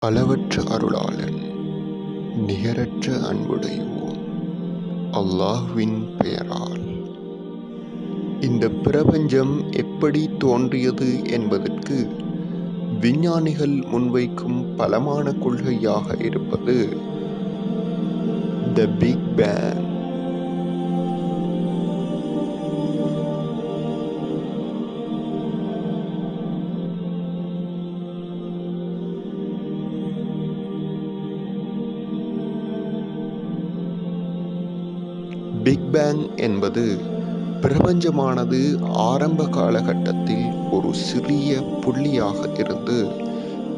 அளவற்ற அருளாளன், நிகரற்ற அன்புடையோன் அல்லாஹ்வின் பெயரால். இந்த பிரபஞ்சம் எப்படி தோன்றியது என்பதற்கு விஞ்ஞானிகள் முன்வைக்கும் பலமான கொள்கையாக இருப்பது the big bang. Big bang என்பது பிரபஞ்சமானது ஆரம்ப காலகட்டத்தில் ஒரு சிறிய புள்ளியாக இருந்து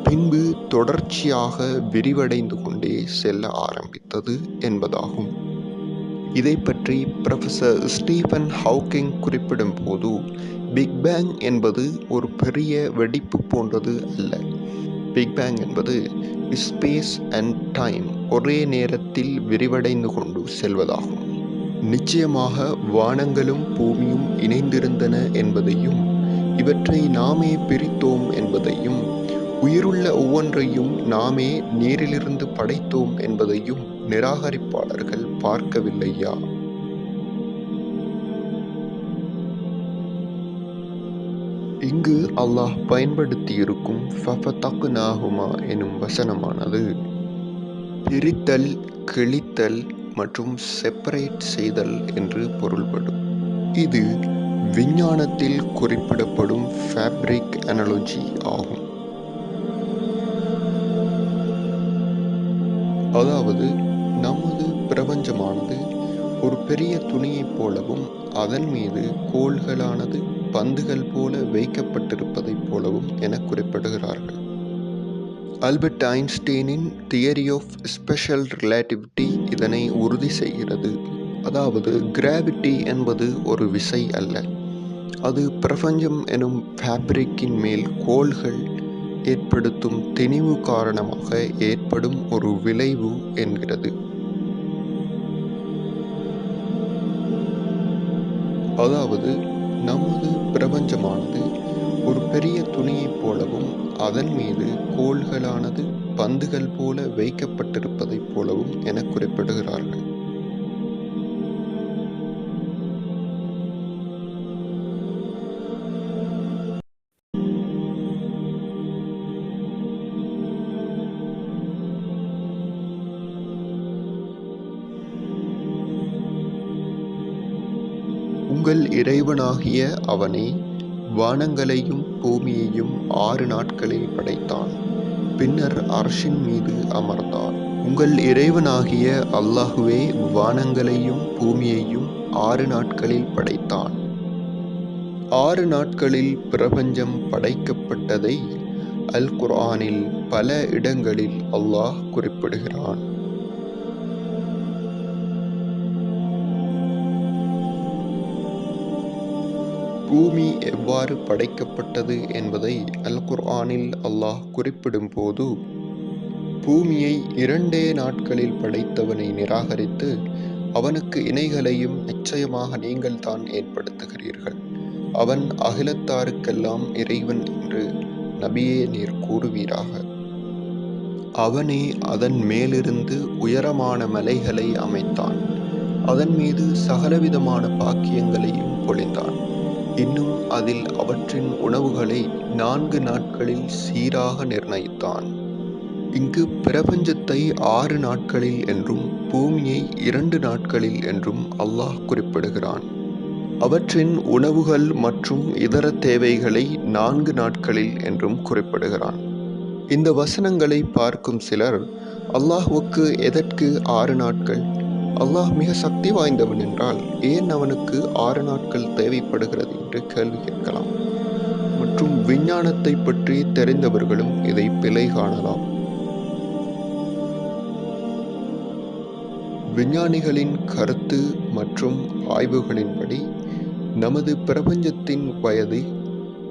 பின்பு தொடர்ச்சியாக விரிவடைந்து கொண்டே செல்ல ஆரம்பித்தது என்பதாகும். இதை பற்றி புரொஃபசர் ஸ்டீஃபன் ஹாக்கிங் குறிப்பிடும் போது, பிக் பேங் என்பது ஒரு பெரிய வெடிப்பு போன்றது அல்ல. பிக் பேங் என்பது ஸ்பேஸ் அண்ட் டைம் ஒரே நேரத்தில் விரிவடைந்து கொண்டு செல்வதாகும். நிச்சயமாக வானங்களும் பூமியும் இணைந்திருந்தன என்பதையும், இவற்றை நாமே பிரித்தோம் என்பதையும், உயிருள்ள ஒவ்வொன்றையும் நாமே நீரிலிருந்து படைத்தோம் என்பதையும் நிராகரிப்பாளர்கள் பார்க்கவில்லையா? இங்கு அல்லாஹ் பயன்படுத்தியிருக்கும் ஃபஃபதக்னாஹுமா எனும் வசனமானது பிரித்தல், கிழித்தல் மற்றும் செப்பரேட் செய்தல் என்று பொருள்படும். இது விஞ்ஞானத்தில் குறிப்பிடப்படும் ஃபேப்ரிக் அனாலஜி ஆகும். அதாவது நமது பிரபஞ்சமானது ஒரு பெரிய துணியைப் போலவும், அதன் மீது கோள்களானது பந்துகள் போல வைக்கப்பட்டிருப்பதைப் போலவும் என குறிப்பிடுகிறார்கள். ஆல்பர்ட் ஐன்ஸ்டீனின் தியரி ஆஃப் ஸ்பெஷல் ரிலேட்டிவிட்டி இதனை உறுதி செய்கிறது. அதாவது கிராவிட்டி என்பது ஒரு விசை அல்ல, அது பிரபஞ்சம் எனும் ஃபேப்ரிக்கின் மேல் கோள்கள் ஏற்படுத்தும் திணிவு காரணமாக ஏற்படும் ஒரு விளைவு என்கிறது. அதாவது நமது பிரபஞ்சமானது ஒரு பெரிய துணியைப் போலவும், அதன் மீது கோள்களானது பந்துகள் போல வைக்கப்பட்டிருப்பதைப் போலவும் என குறிப்பிடுகிறார்கள். உங்கள் இறைவனாகிய அவனே வானங்களையும் பூமியையும் 6 நாட்களில் படைத்தான், பின்னர் அர்ஷின் மீது அமர்ந்தான். உங்கள் இறைவனாகிய அல்லாஹுவே வானங்களையும் பூமியையும் 6 நாட்களில் படைத்தான். 6 நாட்களில் பிரபஞ்சம் படைக்கப்பட்டதை அல் குர்ஆனில் பல இடங்களில் அல்லாஹ் குறிப்பிடுகிறான். பூமி எவ்வாறு படைக்கப்பட்டது என்பதை அல் குர்ஆனில் அல்லாஹ் குறிப்பிடும் போது, பூமியை 2 நாட்களில் படைத்தவனை நிராகரித்து அவனுக்கு இணைகளையும் நிச்சயமாக நீங்கள் தான் ஏற்படுத்துகிறீர்கள், அவன் அகிலத்தாருக்கெல்லாம் இறைவன் என்று நபியே நீர் கூறுவீராக. அவனே அதன் மேலிருந்து உயரமான மலைகளை அமைத்தான், அதன் மீது சகலவிதமான பாக்கியங்களையும் பொழிந்தான். இன்னும் அதில் அவற்றின் உணவுகளை 4 நாட்களில் சீராக நிர்ணயித்தான். இங்கு பிரபஞ்சத்தை 6 நாட்களில் என்றும் பூமியை 2 நாட்களில் என்றும் அல்லாஹ் குறிப்பிடுகிறான். அவற்றின் உணவுகள் மற்றும் இதர தேவைகளை 4 நாட்களில் என்றும் குறிப்பிடுகிறான். இந்த வசனங்களை பார்க்கும் சிலர், அல்லாஹ்வுக்கு எதற்கு 6 நாட்கள்? அல்லாஹ் மிக சக்தி வாய்ந்தவன் என்றால் ஏன் அவனுக்கு 6 நாட்கள் தேவைப்படுகிறது என்று கேள்வி கேட்கலாம். மற்றும் விஞ்ஞானத்தை பற்றி தெரிந்தவர்களும் இதை பிழை காணலாம். விஞ்ஞானிகளின் கருத்து மற்றும் ஆய்வுகளின்படி நமது பிரபஞ்சத்தின் வயது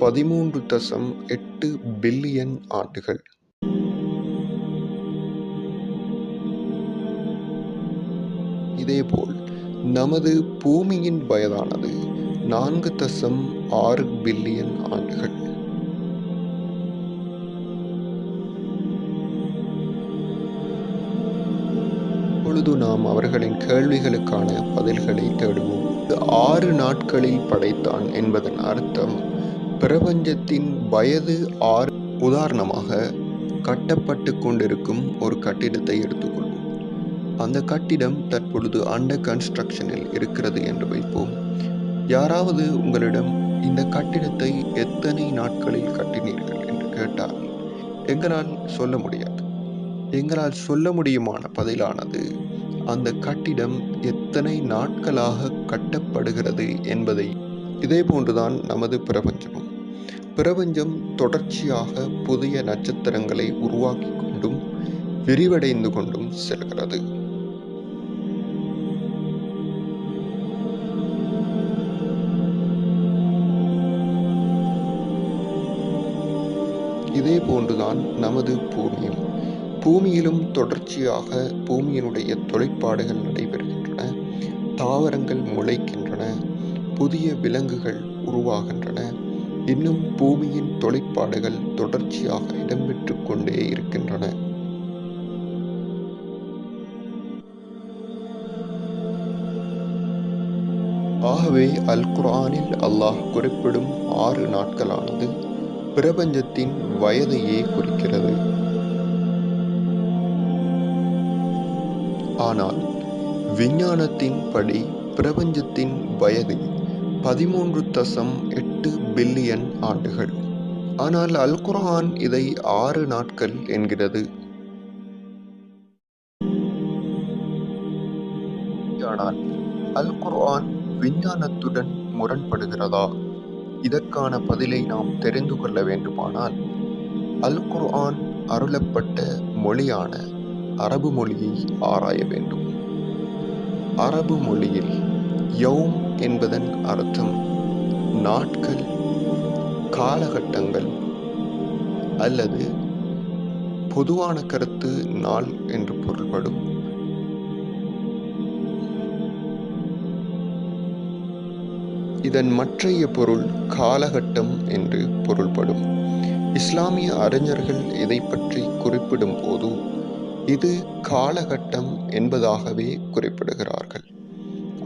13.8 பில்லியன் ஆண்டுகள். இதேபோல் நமது பூமியின் வயதானது 4.6 பில்லியன் ஆண்டுகள். இப்பொழுது நாம் அவர்களின் கேள்விகளுக்கான பதில்களை தேடுவோம். 6 நாட்களில் படைத்தான் என்பதன் அர்த்தம் பிரபஞ்சத்தின் வயது 6. உதாரணமாக, கட்டப்பட்டு கொண்டிருக்கும் ஒரு கட்டிடத்தை எடுத்துக்கொள்வோம். அந்த கட்டிடம் தற்பொழுது அண்டர் கன்ஸ்ட்ரக்ஷனில் இருக்கிறது என்று வைப்போம். யாராவது உங்களிடம் இந்த கட்டிடத்தை எத்தனை நாட்களில் கட்டினீர்கள் என்று கேட்டால் எங்களால் சொல்ல முடியாது. எங்களால் சொல்ல முடியுமான பதிலானது அந்த கட்டிடம் எத்தனை நாட்களாக கட்டப்படுகிறது என்பதை. இதே போன்றுதான் நமது பிரபஞ்சமும். பிரபஞ்சம் தொடர்ச்சியாக புதிய நட்சத்திரங்களை உருவாக்கி கொண்டும் விரிவடைந்து கொண்டும் செல்கிறது. இதே போன்றுதான் நமது பூமியும். பூமியிலும் தொடர்ச்சியாக பூமியினுடைய தொழிற்பாடுகள் நடைபெறுகின்றன. தாவரங்கள் முளைக்கின்றன, புதிய விலங்குகள் உருவாகின்றன. இன்னும் பூமியின் தொழிற்பாடுகள் தொடர்ச்சியாக இடம்பெற்று கொண்டே இருக்கின்றன. ஆகவே அல் குர்ஆனில் அல்லாஹ் குறிப்பிடும் 6 நாட்களானது பிரபஞ்சத்தின் வயதையே குறிக்கிறது. ஆனால் விஞ்ஞானத்தின் படி பிரபஞ்சத்தின் வயது 13.8 பில்லியன் ஆண்டுகள். ஆனால் அல் குர்ஆன் இதை 6 நாட்கள் என்கிறது. ஆனால் அல் குர்ஆன் விஞ்ஞானத்துடன் முரண்படுகிறதா? இதற்கான பதிலை நாம் தெரிந்து கொள்ள வேண்டுமானால் அல் குர்ஆன் அருளப்பட்ட மொழியான அரபு மொழியை ஆராய வேண்டும். அரபு மொழியில் யௌம் என்பதன் அர்த்தம் நாட்கள், காலகட்டங்கள் அல்லது பொதுவான கருத்து நாள் என்று பொருள்படும். இதன் மற்றைய பொருள் காலகட்டம் என்று பொருள்படும். இஸ்லாமிய அறிஞர்கள் இதை பற்றி குறிப்பிடும் போது இது காலகட்டம் என்பதாகவே குறிப்பிடுகிறார்கள்.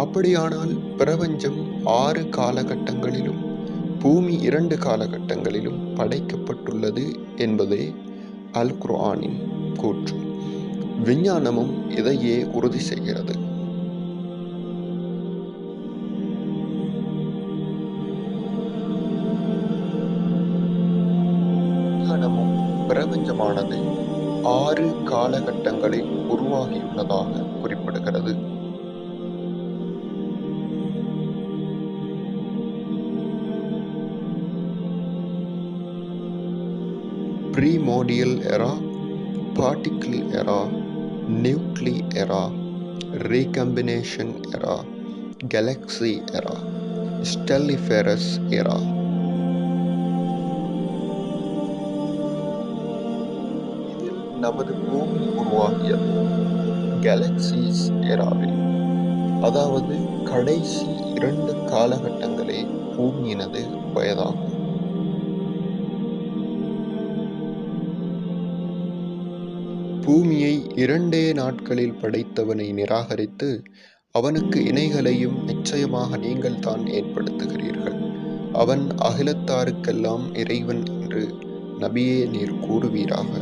அப்படியானால் பிரபஞ்சம் 6 காலகட்டங்களிலும் பூமி 2 காலகட்டங்களிலும் படைக்கப்பட்டுள்ளது என்பதே அல் குர்ஆனின் கூற்று. விஞ்ஞானமும் இதையே உறுதி செய்கிறது. விஞ்ஞானமும் பிரபஞ்சமானது 6 காலகட்டங்களில் உருவாகியுள்ளதாக குறிப்பிடுகிறது. ப்ரீமோடியல் எரா, பார்ட்டிக்கிள் எரா, நியூக்ளி எரா, ரீகம்பினேஷன் எரா, கேலக்ஸி எரா, ஸ்டெல்லிஃபெரஸ் எரா. நமது பூமி உருவாகியது கேலக்சிஸ் எராவில். அதாவது கடைசி 2 காலகட்டங்களே பூமியினது வயதாகும். பூமியை 2 நாட்களில் படைத்தவனை நிராகரித்து அவனுக்கு இணைகளையும் நிச்சயமாக நீங்கள் தான் ஏற்படுத்துகிறீர்கள். அவன் அகிலத்தாருக்கெல்லாம் இறைவன் என்று நபியே நீர் கூறுவீராக.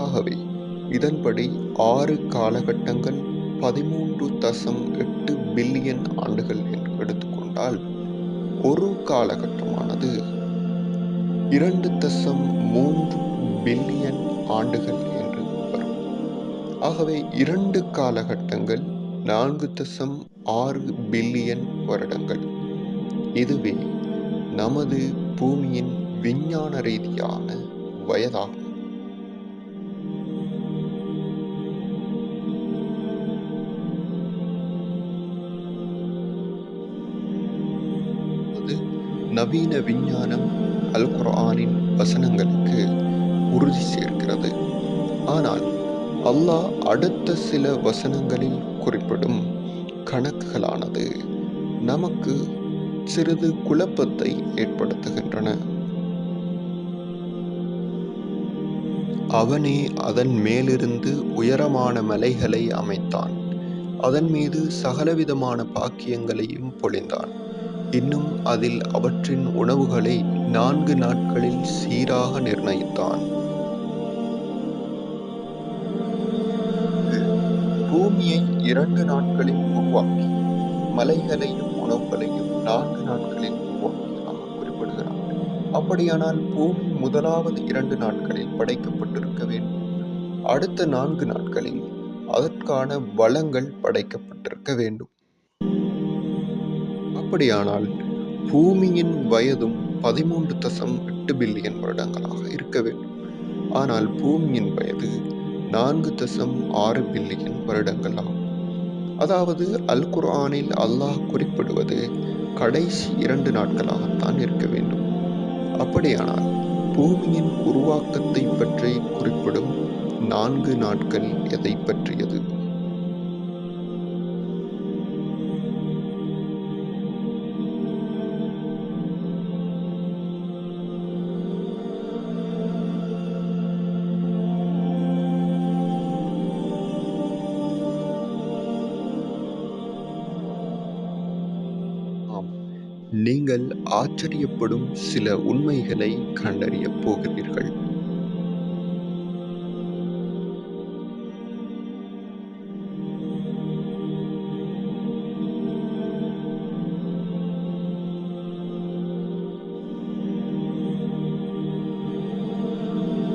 ஆகவே இதன்படி 6 காலகட்டங்கள் 13.8 பில்லியன் ஆண்டுகள் என்று எடுத்துக்கொண்டால் ஒரு காலகட்டமானது 2.3 பில்லியன் ஆண்டுகள் என்று வரும். ஆகவே 2 காலகட்டங்கள் 4.6 பில்லியன் வருடங்கள். இதுவே நமது பூமியின் விஞ்ஞான ரீதியான வயதாகும். நவீன விஞ்ஞானம் அல் குர்ஆனின் வசனங்களுக்கு உறுதி சேர்க்கிறது. ஆனால் அல்லாஹ் அடுத்த சில வசனங்களில் குறிப்பிடும் கணக்குகளானது நமக்கு சிறிது குழப்பத்தை ஏற்படுத்துகின்றன. அவனே அதன் மேலிருந்து உயரமான மலைகளை அமைத்தான், அதன் மீது சகலவிதமான பாக்கியங்களையும் பொழிந்தான். இன்னும் அதில் அவற்றின் உணவுகளை 4 நாட்களில் சீராக நிர்ணயித்தான். பூமியை 2 நாட்களில் உருவாக்கி மலைகளையும் உணவுகளையும் 4 நாட்களில் உருவாக்கியதாக குறிப்பிடுகிறார். அப்படியானால் பூமி முதலாவது 2 நாட்களில் படைக்கப்பட்டிருக்க வேண்டும். அடுத்த 4 நாட்களில் அதற்கான வளங்கள் படைக்கப்பட்டிருக்க வேண்டும். அப்படியானால் பூமியின் வயதும் 13.8 பில்லியன் வருடங்களாக இருக்க வேண்டும். ஆனால் பூமியின் வயது 4.6 பில்லியன் வருடங்கள் ஆகும். அதாவது அல் குர்ஆனில் அல்லாஹ் குறிப்பிடுவது கடைசி 2 நாட்களாகத்தான் இருக்க வேண்டும். அப்படியானால் பூமியின் உருவாக்கத்தை பற்றி குறிப்பிடும் 4 நாட்கள் எதை பற்றியது? நீங்கள் ஆச்சரியப்படும் சில உண்மைகளை கண்டறியப் போகிறீர்கள்.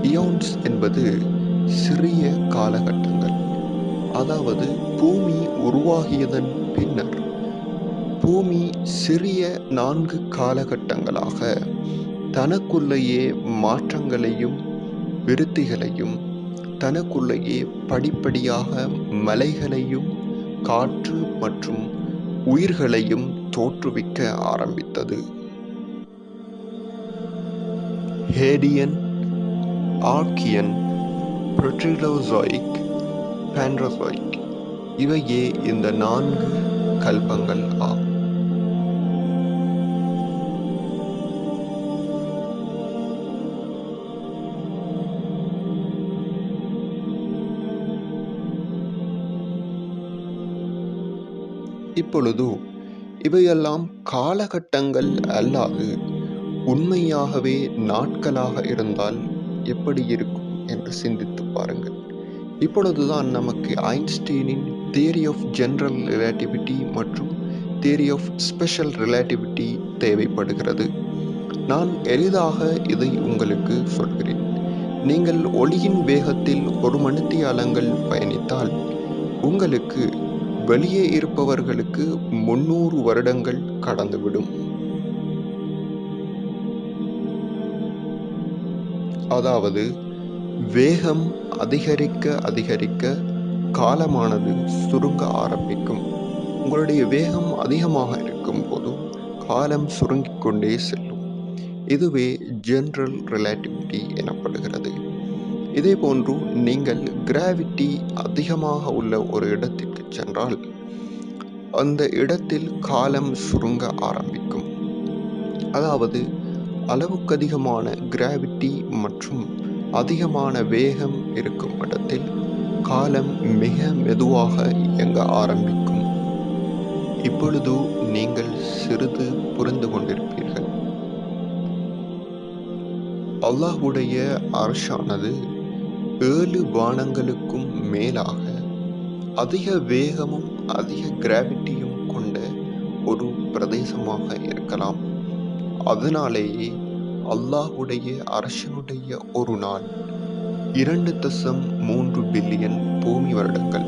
இயோன்ஸ் என்பது சிறிய காலகட்டங்கள். அதாவது பூமி உருவாகியதன் பின்னர் பூமி சிறிய 4 காலகட்டங்களாக தனக்குள்ளேயே மாற்றங்களையும் விருத்திகளையும், தனக்குள்ளேயே படிப்படியாக மலைகளையும் காற்று மற்றும் உயிர்களையும் தோற்றுவிக்க ஆரம்பித்தது. ஹேடியன், ஆர்கியன், புரோட்டீரோசோயிக், பான்ட்ரோசோயிக் இவையே இந்த 4 கல்பங்கள் ஆகும். இப்பொழுது இவையெல்லாம் காலகட்டங்கள் அல்லாது உண்மையாகவே நாட்களாக இருந்தால் எப்படி இருக்கும் என்று சிந்தித்து பாருங்கள். இப்பொழுதுதான் நமக்கு ஐன்ஸ்டீனின் தியரி ஆஃப் ஜெனரல் ரிலேட்டிவிட்டி மற்றும் தியரி ஆஃப் ஸ்பெஷல் ரிலேட்டிவிட்டி தேவைப்படுகிறது. நான் எளிதாக இதை உங்களுக்கு சொல்கிறேன். நீங்கள் ஒளியின் வேகத்தில் 1 மணித்தியாலங்கள் பயணித்தால் உங்களுக்கு வெளியே இருப்பவர்களுக்கு 300 வருடங்கள் கடந்துவிடும். அதாவது வேகம் அதிகரிக்க அதிகரிக்க காலமானது சுருங்க ஆரம்பிக்கும். உங்களுடைய வேகம் அதிகமாக இருக்கும் போது காலம் சுருங்கிக் கொண்டே செல்லும். இதுவே ஜெனரல் ரிலேட்டிவிட்டி எனப்படுகிறது. இதே போன்று நீங்கள் கிராவிட்டி அதிகமாக உள்ள ஒரு இடத்திற்கு சென்றால் அந்த இடத்தில் காலம் சுருங்க ஆரம்பிக்கும். அதாவது அளவுக்கு அதிகமான கிராவிட்டி மற்றும் அதிகமான வேகம் இருக்கும் இடத்தில் காலம் மிக மெதுவாக இயங்க ஆரம்பிக்கும். இப்பொழுது நீங்கள் சிறிது புரிந்து கொண்டிருப்பீர்கள். அல்லாஹ்வுடைய அர்ஷானது 7 வானங்களுக்கும் மேலாக அதிக வேகமும் அதிக கிராவிட்டியும் கொண்ட ஒரு பிரதேசமாக இருக்கலாம். அதனாலேயே அல்லாஹ்வுடைய அரசனுடைய ஒரு நாள் 2.3 பில்லியன் பூமி வருடங்கள்,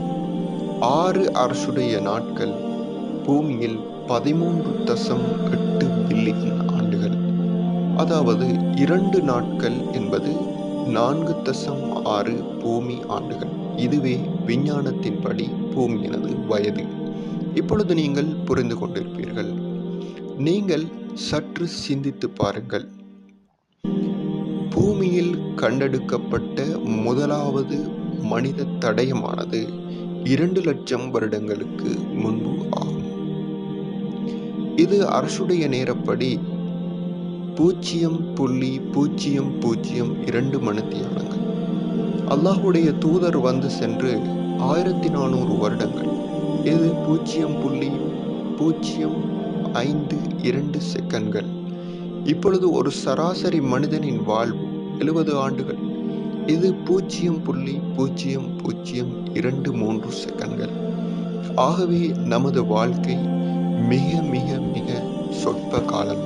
6 அரசுடைய நாட்கள் பூமியில் 13.8 பில்லியன் ஆண்டுகள். அதாவது 2 நாட்கள் என்பது 4.6 பூமி ஆண்டுகள். இதுவே விஞ்ஞானத்தின்படி பூமியினது வயது. இப்பொழுது நீங்கள் புரிந்து கொண்டிருப்பீர்கள். நீங்கள் சற்று சிந்தித்து பாருங்கள். பூமியில் கண்டெடுக்கப்பட்ட முதலாவது மனித தடயமானது 2 லட்சம் வருடங்களுக்கு முன்பு ஆகும். இது அரசுடைய நேரப்படி 0.002 மணித்தியாலங்கள். அல்லாஹுடைய தூதர் வந்து சென்று 1400 வருடங்கள். இது 0.052 செகண்ட்கள். இப்பொழுது ஒரு சராசரி மனிதனின் வாழ்வு 70 ஆண்டுகள். இது 0.0023 செகண்ட்கள். ஆகவே நமது வாழ்க்கை மிக மிக மிக சொற்ப காலம்.